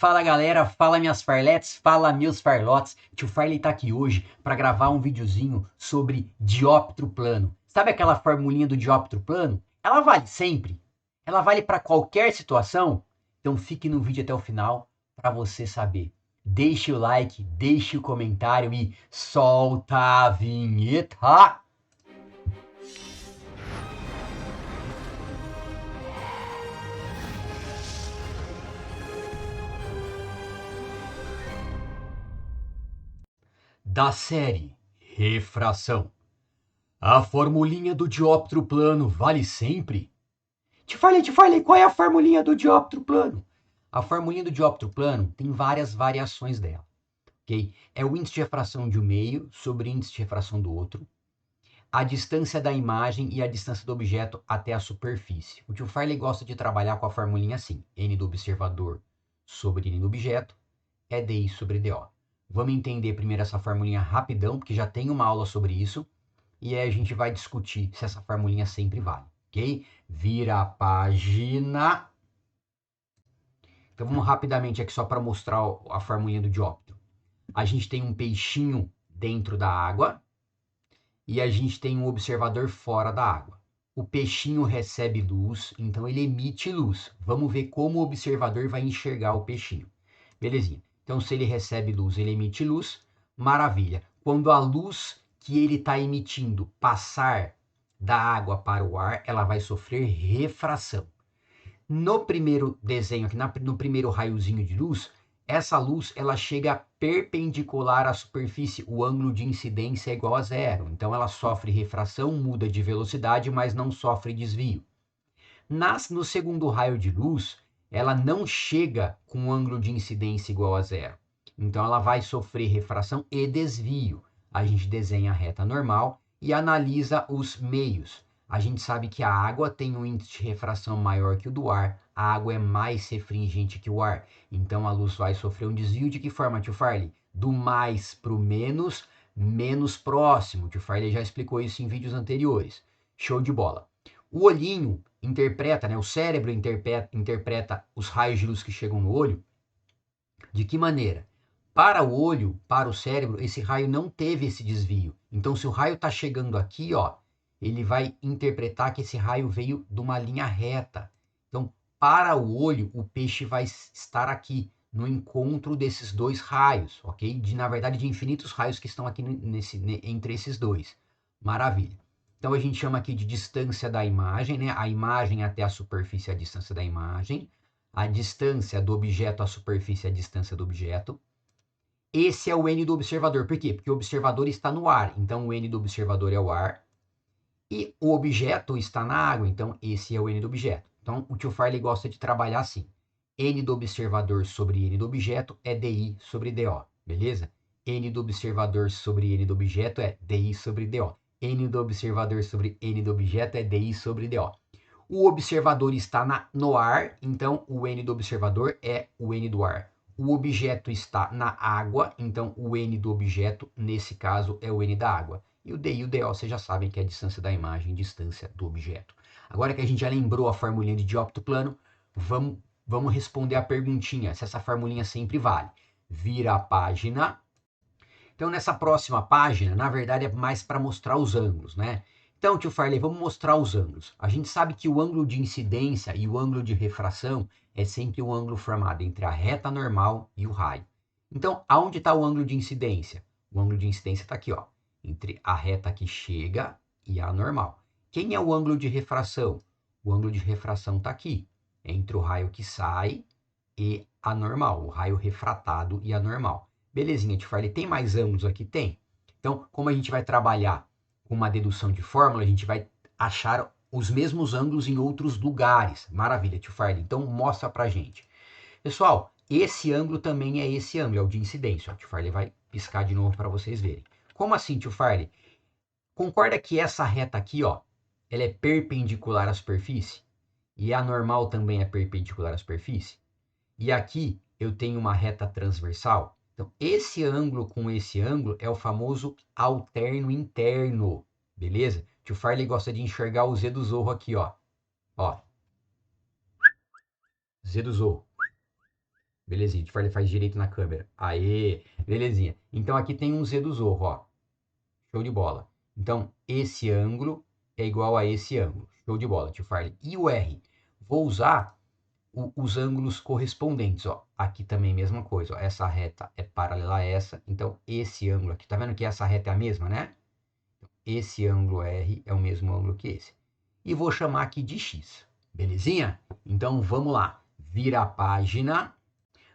Fala galera, fala minhas farletes, fala meus farlotes. Tio Farley tá aqui hoje para gravar um videozinho sobre dióptro plano. Sabe aquela formulinha do dióptro plano? Ela vale sempre? Ela vale para qualquer situação? Então fique no vídeo até o final para você saber. Deixe o like, deixe o comentário e solta a vinheta! Da série Refração. A formulinha do dióptro plano vale sempre? Te falei, qual é a formulinha do dióptro plano? A formulinha do dióptro plano tem várias variações dela, ok? É o índice de refração de um meio sobre o índice de refração do outro, a distância da imagem e a distância do objeto até a superfície. O tio Farley gosta de trabalhar com a formulinha assim, n do observador sobre n do objeto é di sobre dO. Vamos entender primeiro essa formulinha rapidão, porque já tem uma aula sobre isso, e aí a gente vai discutir se essa formulinha sempre vale, ok? Vira a página. Então vamos rapidamente aqui só para mostrar a formulinha do dióptro. A gente tem um peixinho dentro da água e a gente tem um observador fora da água. O peixinho recebe luz, então ele emite luz. Vamos ver como o observador vai enxergar o peixinho. Belezinha. Então se ele recebe luz, ele emite luz. Maravilha. Quando a luz que ele está emitindo passar da água para o ar, ela vai sofrer refração. No primeiro desenho, aqui no primeiro raiozinho de luz, essa luz ela chega perpendicular à superfície, o ângulo de incidência é igual a zero. Então ela sofre refração, muda de velocidade, mas não sofre desvio. No segundo raio de luz, ela não chega com um ângulo de incidência igual a zero. Então ela vai sofrer refração e desvio. A gente desenha a reta normal e analisa os meios. A gente sabe que a água tem um índice de refração maior que o do ar. A água é mais refringente que o ar. Então a luz vai sofrer um desvio de que forma, tio Farley? Do mais para o menos, menos próximo. O tio Farley já explicou isso em vídeos anteriores. Show de bola. O olhinho interpreta, né? O cérebro interpreta os raios de luz que chegam no olho. De que maneira? Para o olho, para o cérebro, esse raio não teve esse desvio. Então, se o raio está chegando aqui, ó, ele vai interpretar que esse raio veio de uma linha reta. Então, para o olho, o peixe vai estar aqui, no encontro desses dois raios, ok? Na verdade, de infinitos raios que estão aqui entre esses dois. Maravilha. Então, a gente chama aqui de distância da imagem, né? A imagem até a superfície é a distância da imagem. A distância do objeto à superfície é a distância do objeto. Esse é o N do observador. Por quê? Porque o observador está no ar. Então, o N do observador é o ar. E o objeto está na água. Então, esse é o N do objeto. Então, o tio Farley gosta de trabalhar assim. N do observador sobre N do objeto é DI sobre DO. Beleza? N do observador sobre N do objeto é DI sobre DO. N do observador sobre N do objeto é DI sobre DO. O observador está no ar, então o N do observador é o N do ar. O objeto está na água, então o N do objeto, nesse caso, é o N da água. E o D e o DO, vocês já sabem que é a distância da imagem, distância do objeto. Agora que a gente já lembrou a formulinha de dióptro plano, vamos responder a perguntinha, se essa formulinha sempre vale. Vira a página. Então, nessa próxima página, na verdade, é mais para mostrar os ângulos, né? Então, tio Farley, vamos mostrar os ângulos. A gente sabe que o ângulo de incidência e o ângulo de refração é sempre um ângulo formado entre a reta normal e o raio. Então, aonde está o ângulo de incidência? O ângulo de incidência está aqui, ó, entre a reta que chega e a normal. Quem é o ângulo de refração? O ângulo de refração está aqui, entre o raio que sai e a normal, o raio refratado e a normal. Belezinha, tio Farley, tem mais ângulos aqui? Tem. Então, como a gente vai trabalhar com uma dedução de fórmula, a gente vai achar os mesmos ângulos em outros lugares. Maravilha, tio Farley. Então, mostra pra gente. Pessoal, esse ângulo também é esse ângulo, é o de incidência. O tio Farley vai piscar de novo para vocês verem. Como assim, tio Farley? Concorda que essa reta aqui, ó, ela é perpendicular à superfície? E a normal também é perpendicular à superfície? E aqui eu tenho uma reta transversal. Então, esse ângulo com esse ângulo é o famoso alterno interno, beleza? Tio Farley gosta de enxergar o Z do Zorro aqui, ó. Ó. Z do Zorro. Belezinha. Tio Farley faz direito na câmera. Aê, belezinha. Então aqui tem um Z do Zorro, ó. Show de bola. Então, esse ângulo é igual a esse ângulo. Show de bola, tio Farley. E o R? Vou usar os ângulos correspondentes, ó. Aqui também mesma coisa, ó. Essa reta é paralela a essa. Então, esse ângulo aqui, tá vendo que essa reta é a mesma, né? Esse ângulo R é o mesmo ângulo que esse. E vou chamar aqui de X. Belezinha? Então, vamos lá. Vira a página.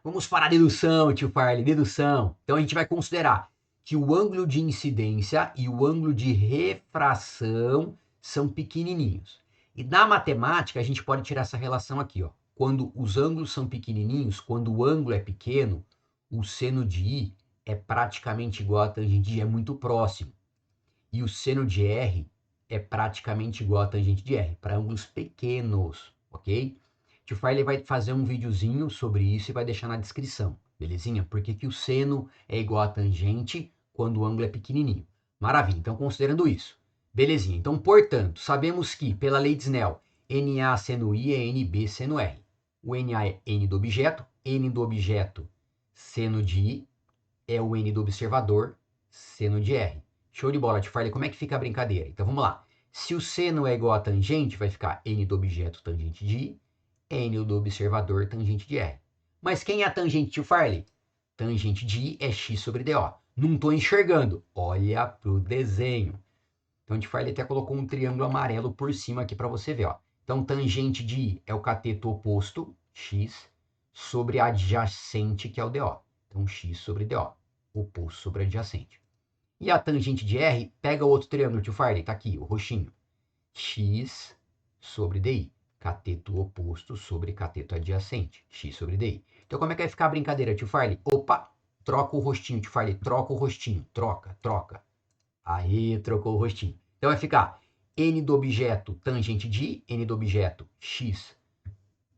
Vamos para a dedução, tio Farley, dedução. Então, a gente vai considerar que o ângulo de incidência e o ângulo de refração são pequenininhos. E na matemática, a gente pode tirar essa relação aqui, ó. Quando os ângulos são pequenininhos, quando o ângulo é pequeno, o seno de I é praticamente igual a tangente de I, é muito próximo. E o seno de R é praticamente igual a tangente de R, para ângulos pequenos, ok? Tio Farley vai fazer um videozinho sobre isso e vai deixar na descrição, belezinha? Por que que o seno é igual a tangente quando o ângulo é pequenininho? Maravilha, então considerando isso. Belezinha, então, portanto, sabemos que, pela lei de Snell, NA seno I é NB seno R. O NA é N do objeto, N do objeto, seno de I, é o N do observador, seno de R. Show de bola, Tio Farley, como é que fica a brincadeira? Então, vamos lá. Se o seno é igual a tangente, vai ficar N do objeto, tangente de I, N do observador, tangente de R. Mas quem é a tangente, tio Farley? Tangente de I é X sobre DO. Não estou enxergando. Olha pro desenho. Então, o tio Farley até colocou um triângulo amarelo por cima aqui para você ver. Ó. Então, tangente de I é o cateto oposto, X, sobre a adjacente, que é o DO. Então, X sobre DO. Oposto sobre adjacente. E a tangente de R, pega o outro triângulo, tio Farley, tá aqui, o roxinho. X sobre DI. Cateto oposto sobre cateto adjacente. X sobre DI. Então, como é que vai ficar a brincadeira, tio Farley? Opa, troca o rostinho, tio Farley. Troca o rostinho. Troca, troca. Aí, trocou o rostinho. Então, vai ficar N do objeto, tangente de I, N do objeto, X.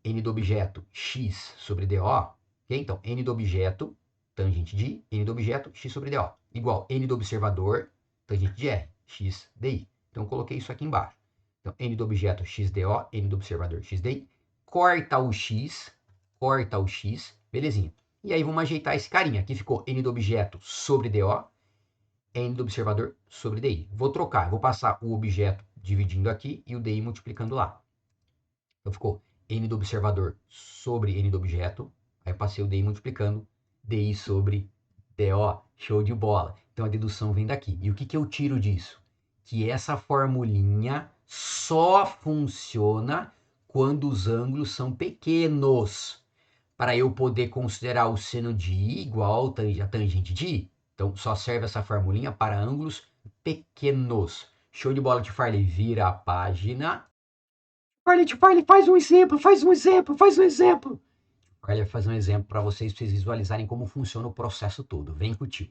N do objeto, X sobre DO. Okay? Então, N do objeto, tangente de I, N do objeto, X sobre DO. Igual N do observador, tangente de R, X DI. Então, coloquei isso aqui embaixo. Então, N do objeto, XDO, N do observador, XDI. Corta o X, belezinha. E aí, vamos ajeitar esse carinha. Aqui ficou N do objeto sobre DO, N do observador sobre DI. Vou trocar, vou passar o objeto dividindo aqui e o DI multiplicando lá. Então, ficou N do observador sobre N do objeto. Aí, passei o DI multiplicando, DI sobre DO. Show de bola. Então, a dedução vem daqui. E o que eu tiro disso? Que essa formulinha só funciona quando os ângulos são pequenos, para eu poder considerar o seno de I igual a tangente de I. Então, só serve essa formulinha para ângulos pequenos. Show de bola, tio Farley. Vira a página. Farley, faz um exemplo. Farley vai fazer um exemplo para vocês visualizarem como funciona o processo todo. Vem com o tio.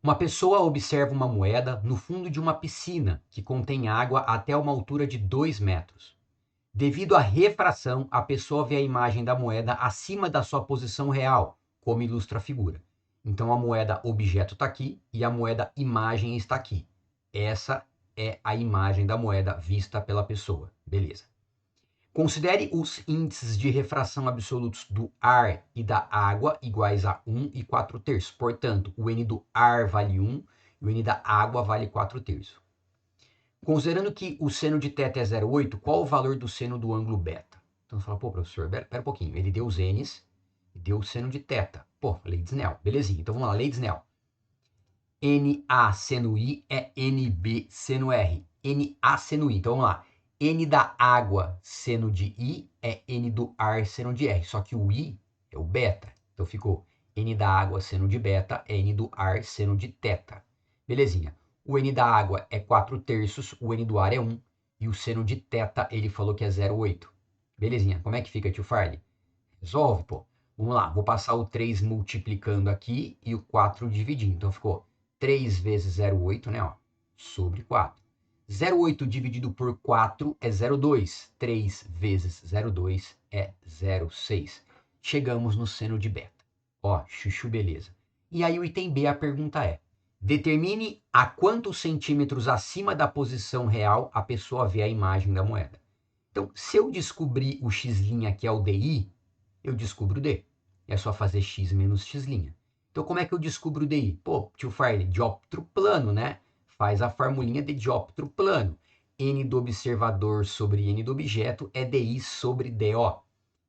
Uma pessoa observa uma moeda no fundo de uma piscina que contém água até uma altura de 2 metros. Devido à refração, a pessoa vê a imagem da moeda acima da sua posição real, como ilustra a figura. Então a moeda objeto está aqui e a moeda imagem está aqui. Essa é a imagem da moeda vista pela pessoa. Beleza. Considere os índices de refração absolutos do ar e da água iguais a 1 e 4/3. Portanto, o N do ar vale 1 e o N da água vale 4/3. Considerando que o seno de θ é 0,8, qual o valor do seno do ângulo beta? Então você fala, pô, professor, pera um pouquinho. Ele deu os N's e deu o seno de θ. Pô, lei de Snell. Belezinha. Então vamos lá, lei de Snell. NA seno I é NB seno R. NA seno I. Então vamos lá. N da água seno de I é N do ar seno de R. Só que o I é o beta. Então ficou N da água seno de beta é N do ar seno de θ. Belezinha. O N da água é 4/3, o N do ar é 1. E o seno de θ ele falou que é 0,8. Belezinha. Como é que fica, tio Farley? Resolve, pô. Vamos lá. Vou passar o 3 multiplicando aqui e o 4 dividindo. Então ficou 3 vezes 0,8, né? Ó, sobre 4. 0,8 dividido por 4 é 0,2. 3 vezes 0,2 é 0,6. Chegamos no seno de beta. Ó, chuchu, beleza. E aí o item B, a pergunta é: determine a quantos centímetros acima da posição real a pessoa vê a imagem da moeda. Então, se eu descobrir o x' que é o DI, eu descubro o D. É só fazer x menos x'. Então, como é que eu descubro o DI? Pô, tio Farley, dióptro plano, né? Faz a formulinha de dióptro plano. N do observador sobre N do objeto é DI sobre DO.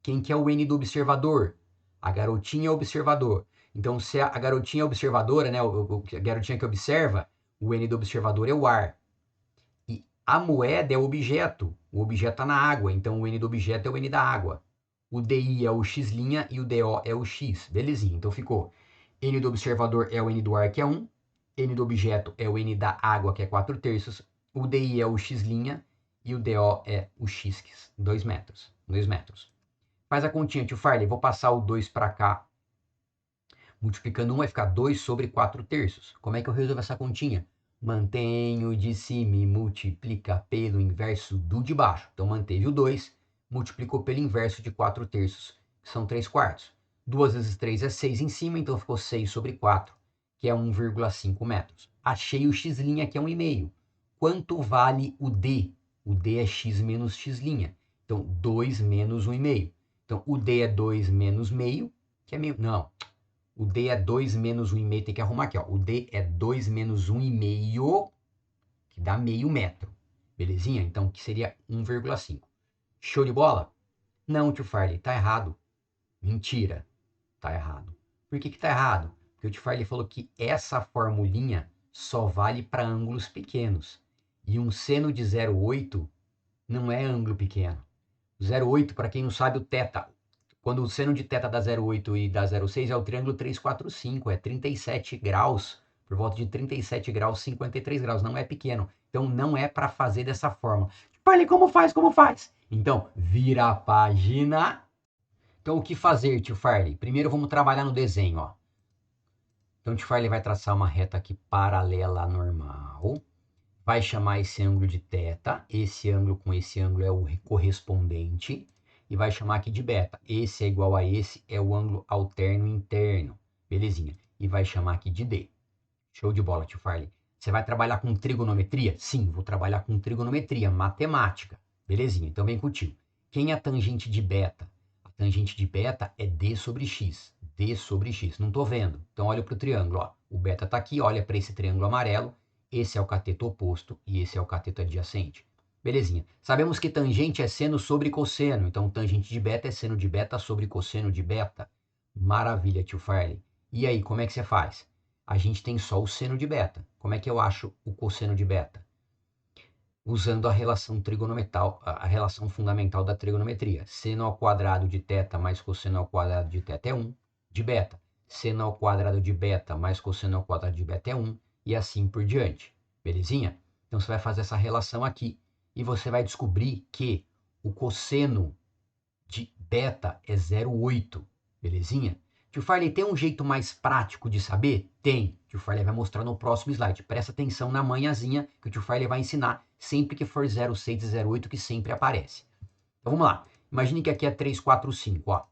Quem que é o N do observador? A garotinha é observador. Então, se a garotinha é observadora, né? A garotinha que observa, o N do observador é o ar. E a moeda é o objeto. O objeto está na água, então o N do objeto é o N da água. O DI é o x' e o DO é o x. Belezinha, então ficou N do observador é o N do ar, que é 1. N do objeto é o N da água, que é 4/3. O DI é o x' e o DO é o x, 2 metros. 2 metros. Faz a continha, tio Farley. Vou passar o 2 para cá. Multiplicando 1 vai ficar 2 sobre 4/3. Como é que eu resolvo essa continha? Mantenho o de cima e multiplica pelo inverso do de baixo. Então, manteve o 2, multiplicou pelo inverso de 4/3, que são 3/4. 2 vezes 3 é 6 em cima, então ficou 6 sobre 4, que é 1,5 metros. Achei o x', que é 1,5. Quanto vale o D? O D é x menos x'. Então, 2 menos 1,5. Então, o D é 2 menos meio, que é meio... Não, o D é 2 menos 1,5, tem que arrumar aqui, ó. O D é 2 menos 1,5, que dá meio metro. Belezinha? Então, que seria 1,5. Show de bola? Não, tio Farley, tá errado. Mentira, tá errado. Por que que tá errado? Porque o tio Farley falou que essa formulinha só vale para ângulos pequenos. E um seno de 0,8 não é ângulo pequeno. 0,8, para quem não sabe, o teta. Quando o seno de teta dá 0,8 e dá 0,6, é o triângulo 345, é 37 graus, por volta de 37 graus, 53 graus, não é pequeno. Então, não é para fazer dessa forma. Fale como faz, como faz? Então, vira a página. Então, o que fazer, tio Farley? Primeiro, vamos trabalhar no desenho, ó. Então, o tio Farley vai traçar uma reta aqui paralela à normal. Vai chamar esse ângulo de θ, esse ângulo com esse ângulo é o correspondente, e vai chamar aqui de beta. Esse é igual a esse, é o ângulo alterno interno, belezinha. E vai chamar aqui de D. Show de bola, tio Farley. Você vai trabalhar com trigonometria? Sim, vou trabalhar com trigonometria, matemática. Belezinha, então vem com o tio. Quem é a tangente de beta? A tangente de beta é D sobre X. D sobre X. Não estou vendo. Então olha para o triângulo. Ó. O beta está aqui, olha para esse triângulo amarelo. Esse é o cateto oposto e esse é o cateto adjacente. Belezinha. Sabemos que tangente é seno sobre cosseno. Então, tangente de beta é seno de beta sobre cosseno de beta. Maravilha, tio Farley. E aí, como é que você faz? A gente tem só o seno de beta. Como é que eu acho o cosseno de beta? Usando a relação trigonometral, a relação fundamental da trigonometria. Seno ao quadrado de θ mais cosseno ao quadrado de θ é 1 de beta. Seno ao quadrado de beta mais cosseno ao quadrado de beta é 1 e assim por diante. Belezinha? Então você vai fazer essa relação aqui e você vai descobrir que o cosseno de beta é 0,8. Belezinha? Tio Farley, tem um jeito mais prático de saber? Tem. Tio Farley vai mostrar no próximo slide. Presta atenção na manhãzinha que o tio Farley vai ensinar sempre que for 0,6 e 0,8, que sempre aparece. Então vamos lá. Imagine que aqui é 3, 4, 5. Ó.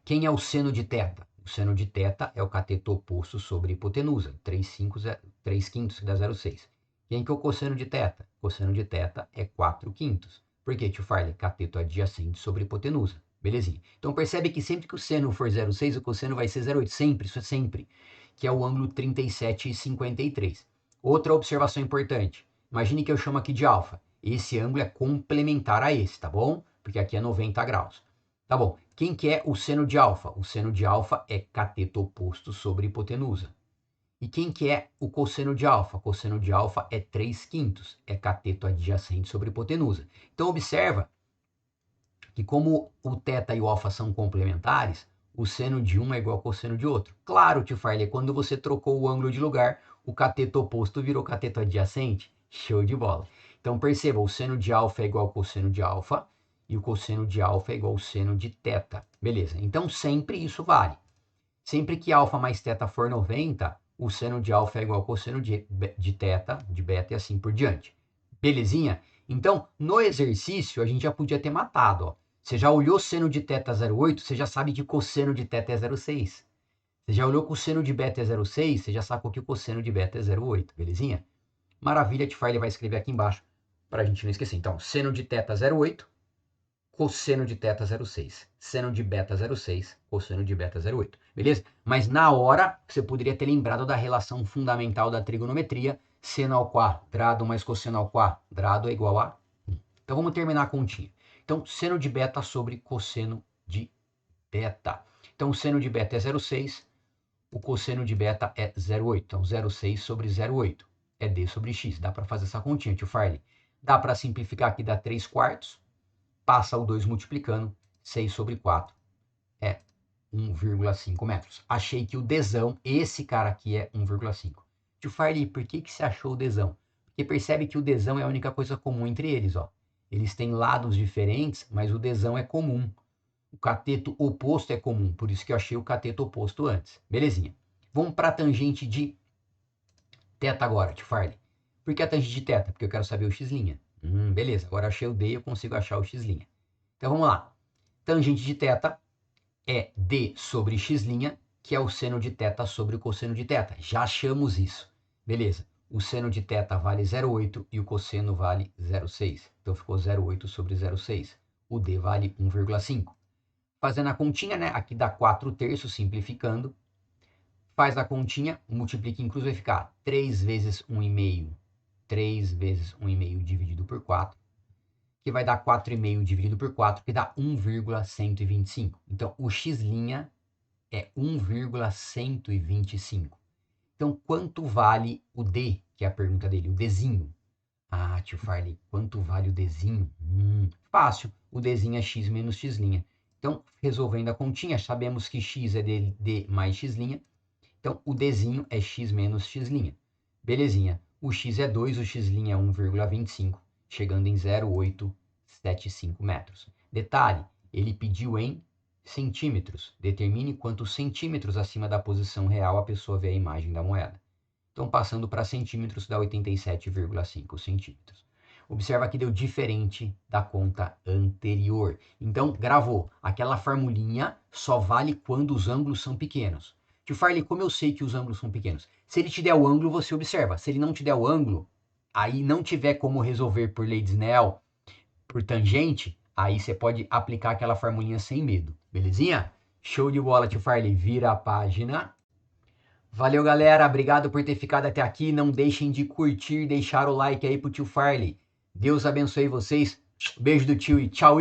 Quem é o seno de θ? O seno de θ é o cateto oposto sobre a hipotenusa. 3 quintos que dá 0,6. Quem que é o cosseno de θ? O cosseno de θ é 4 quintos. Por quê, tio Farley? Cateto adjacente sobre a hipotenusa. Belezinha. Então percebe que sempre que o seno for 0,6, o cosseno vai ser 0,8. Sempre, isso é sempre. Que é o ângulo 37,53. Outra observação importante. Imagine que eu chamo aqui de alfa. Esse ângulo é complementar a esse, tá bom? Porque aqui é 90 graus. Tá bom. Quem que é o seno de alfa? O seno de alfa é cateto oposto sobre hipotenusa. E quem que é o cosseno de alfa? O cosseno de alfa é 3 quintos. É cateto adjacente sobre hipotenusa. Então observa que como o θ e o alfa são complementares, o seno de um é igual ao cosseno de outro. Claro, tio Farley, quando você trocou o ângulo de lugar, o cateto oposto virou cateto adjacente. Show de bola. Então perceba, o seno de alfa é igual ao cosseno de alfa e o cosseno de alfa é igual ao seno de θ. Beleza, então sempre isso vale. Sempre que alfa mais θ for 90, o seno de alfa é igual ao cosseno de θ, de beta e assim por diante. Belezinha? Então, no exercício, a gente já podia ter matado. Ó. Você já olhou seno de θ 0,8, você já sabe que cosseno de θ é 0,6. Você já olhou que o seno de beta é 0,6, você já sacou que o cosseno de beta é 0,8. Belezinha? Maravilha, Tio Farley vai escrever aqui embaixo para a gente não esquecer. Então, seno de θ 0,8, cosseno de θ 0,6. Seno de beta 0,6, cosseno de beta 0,8. Beleza? Mas na hora, você poderia ter lembrado da relação fundamental da trigonometria. Seno ao quadrado mais cosseno ao quadrado é igual a 1. Então vamos terminar a continha. Então, seno de beta sobre cosseno de beta. Então, o seno de beta é 0,6, o cosseno de beta é 0,8. Então, 0,6 sobre 0,8 é d sobre x. Dá para fazer essa continha, tio Farley. Dá para simplificar aqui, dá 3 quartos. Passa o 2 multiplicando, 6 sobre 4 é 1,5 metros. Achei que o Dzão, esse cara aqui é 1,5. Tio Farley, por que você achou o Dzão? Porque percebe que o Dzão é a única coisa comum entre eles, ó. Eles têm lados diferentes, mas o Dzão é comum. O cateto oposto é comum, por isso que eu achei o cateto oposto antes. Belezinha. Vamos para a tangente de θ agora, tio Farley. Por que a tangente de θ? Porque eu quero saber o x'. Beleza, agora achei o d e eu consigo achar o x'. Então vamos lá. Tangente de θ é d sobre x', que é o seno de θ sobre o cosseno de θ. Já achamos isso. Beleza. O seno de θ vale 0,8 e o cosseno vale 0,6. Então ficou 0,8 sobre 0,6. O d vale 1,5. Fazendo a continha, né? Aqui dá 4/3, simplificando. Faz a continha, multiplica em cruz, vai ficar 3 vezes 1,5. 3 vezes 1,5 dividido por 4. Que vai dar 4,5 dividido por 4, que dá 1,125. Então, o x' é 1,125. Então, quanto vale o d, que é a pergunta dele, o dzinho? Ah, tio Farley, quanto vale o dzinho? Fácil, o dzinho é x menos x'. Então, resolvendo a continha, sabemos que x é d mais x'. Então, o dzinho é x menos x'. Belezinha. O x é 2, o x' é 1,25, chegando em 0,875 metros. Detalhe, ele pediu em centímetros. Determine quantos centímetros acima da posição real a pessoa vê a imagem da moeda. Então, passando para centímetros, dá 87,5 centímetros. Observa que deu diferente da conta anterior. Então, gravou. Aquela formulinha só vale quando os ângulos são pequenos. Tio Farley, como eu sei que os ângulos são pequenos? Se ele te der o ângulo, você observa. Se ele não te der o ângulo, aí não tiver como resolver por lei de Snell, por tangente, aí você pode aplicar aquela formulinha sem medo. Belezinha? Show de bola, tio Farley. Vira a página. Valeu, galera. Obrigado por ter ficado até aqui. Não deixem de curtir, deixar o like aí pro tio Farley. Deus abençoe vocês. Beijo do tio e tchau!